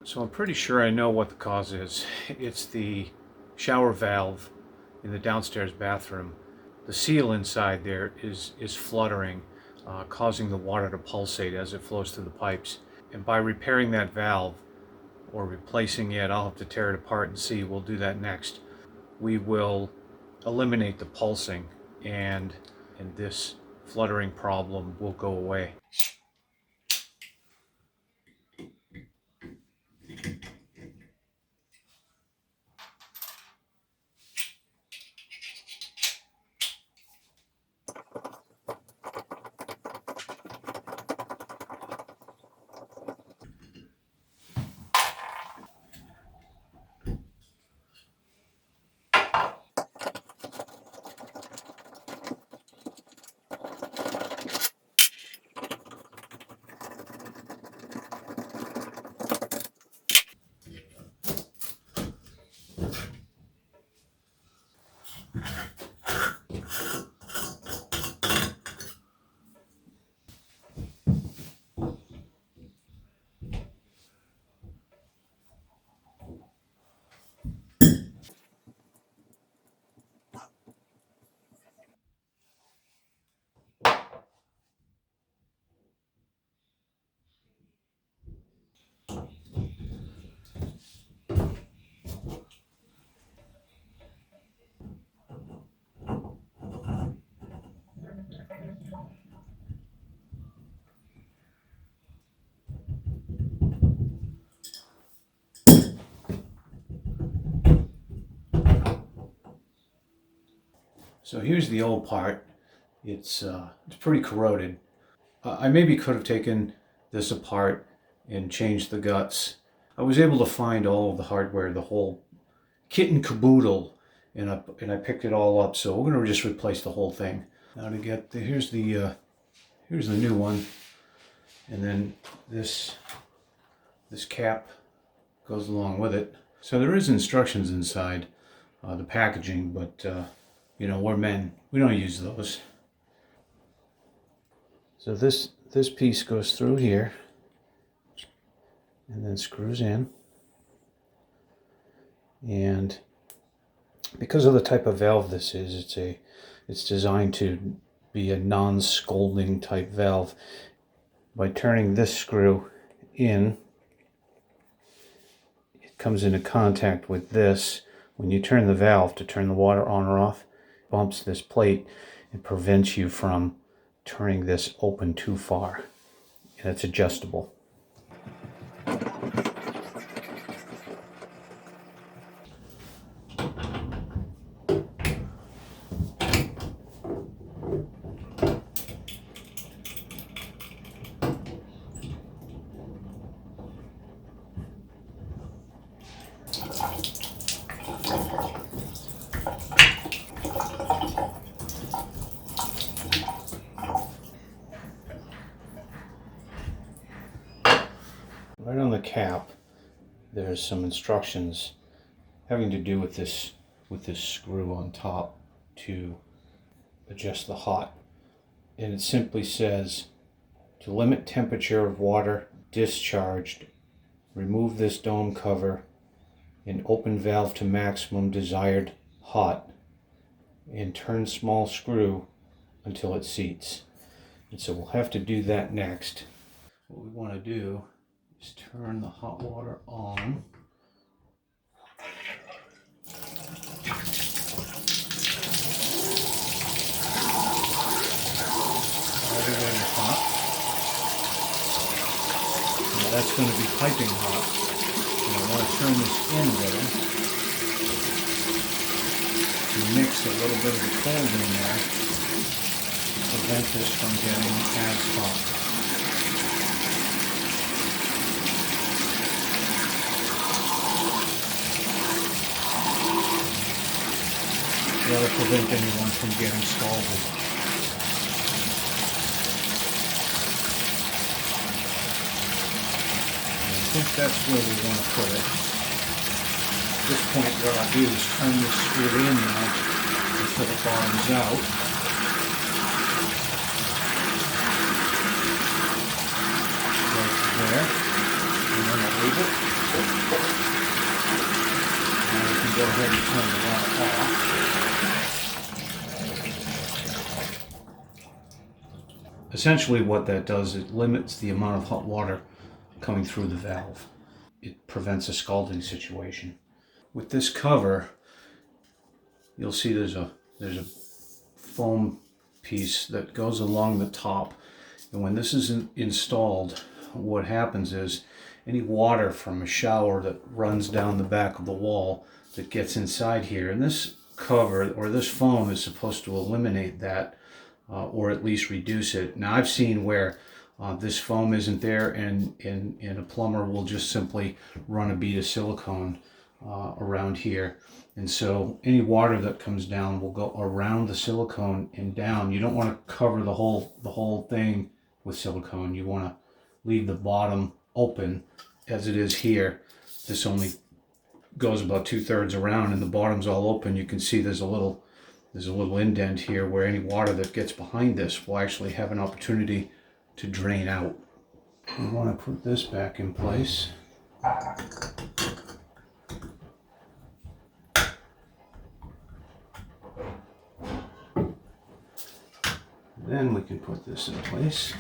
So I'm pretty sure I know what the cause is. It's the shower valve in the downstairs bathroom. The seal inside there is fluttering, causing the water to pulsate as it flows through the pipes. And by repairing that valve or replacing it, I'll have to tear it apart and see. We'll do that next. We will eliminate the pulsing, and this fluttering problem will go away. So here's the old part. It's pretty corroded. I maybe could have taken this apart and changed the guts. I was able to find all of the hardware, the whole kit and caboodle, and I picked it all up. So we're going to just replace the whole thing. Now to get here's the new one, and then this cap goes along with it. So there is instructions inside the packaging, but you know, we're men. We don't use those. So this piece goes through here and then screws in. And because of the type of valve this is, it's designed to be a non-scalding type valve. By turning this screw in, it comes into contact with this. When you turn the valve to turn the water on or off, bumps this plate and prevents you from turning this open too far, and it's adjustable. Right on the cap, there's some instructions having to do with this screw on top to adjust the hot. And it simply says, to limit temperature of water discharged, remove this dome cover and open valve to maximum desired hot, and turn small screw until it seats. And so we'll have to do that next. What we want to do is turn the hot water on. Everything is hot. Now that's going to be piping hot. And I want to turn this in a little to mix a little bit of the cold in there to prevent this from getting as hot. That'll prevent anyone from getting scalded. And I think that's where we want to put it. At this point, what I'll do is turn this screw in now until it bottoms out. Right there. And then I'll leave it. go ahead and turn the water off. Essentially what that does, it limits the amount of hot water coming through the valve. It prevents a scalding situation. With this cover, you'll see there's a foam piece that goes along the top, and when this is installed, what happens is any water from a shower that runs down the back of the wall that gets inside here, and this cover or this foam is supposed to eliminate that, or at least reduce it. Now I've seen where this foam isn't there, and a plumber will just simply run a bead of silicone around here, and so any water that comes down will go around the silicone and down. You don't want to cover the whole thing with silicone. You want to leave the bottom open as it is here. This only goes about 2/3 around, and the bottom's all open. You can see there's a little indent here where any water that gets behind this will actually have an opportunity to drain out. We want to put this back in place. Then we can put this in place.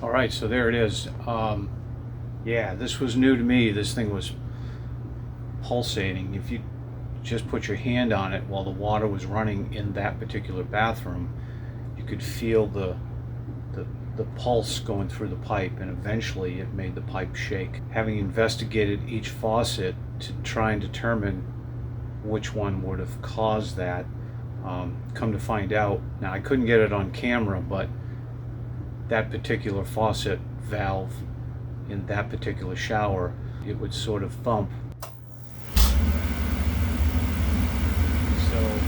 All right, so there it is. Yeah, this was new to me. This thing was pulsating. If you just put your hand on it while the water was running in that particular bathroom, you could feel the pulse going through the pipe, and eventually it made the pipe shake. Having investigated each faucet to try and determine which one would have caused that, come to find out, now I couldn't get it on camera, but that particular faucet valve in that particular shower, it would sort of thump. So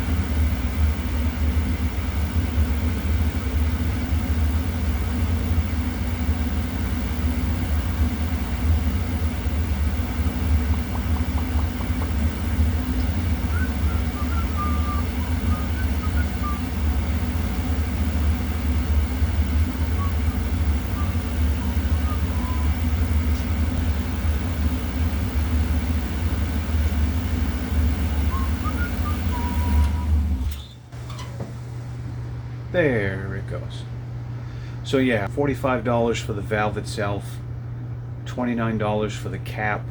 there it goes. So yeah, $45 for the valve itself, $29 for the cap.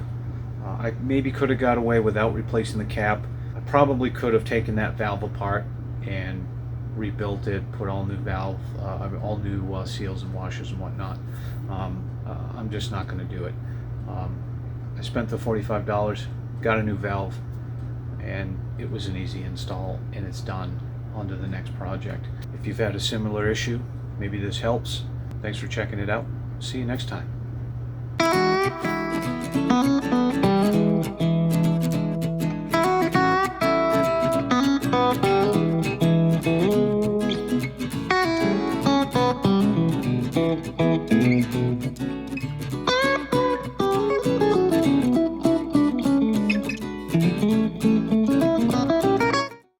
I maybe could have got away without replacing the cap. I probably could have taken that valve apart and rebuilt it, put all new valve, all new seals and washers and whatnot. I'm just not going to do it. I spent the $45, got a new valve, and it was an easy install, and it's done. On to the next project. If you've had a similar issue, maybe this helps. Thanks for checking it out. See you next time.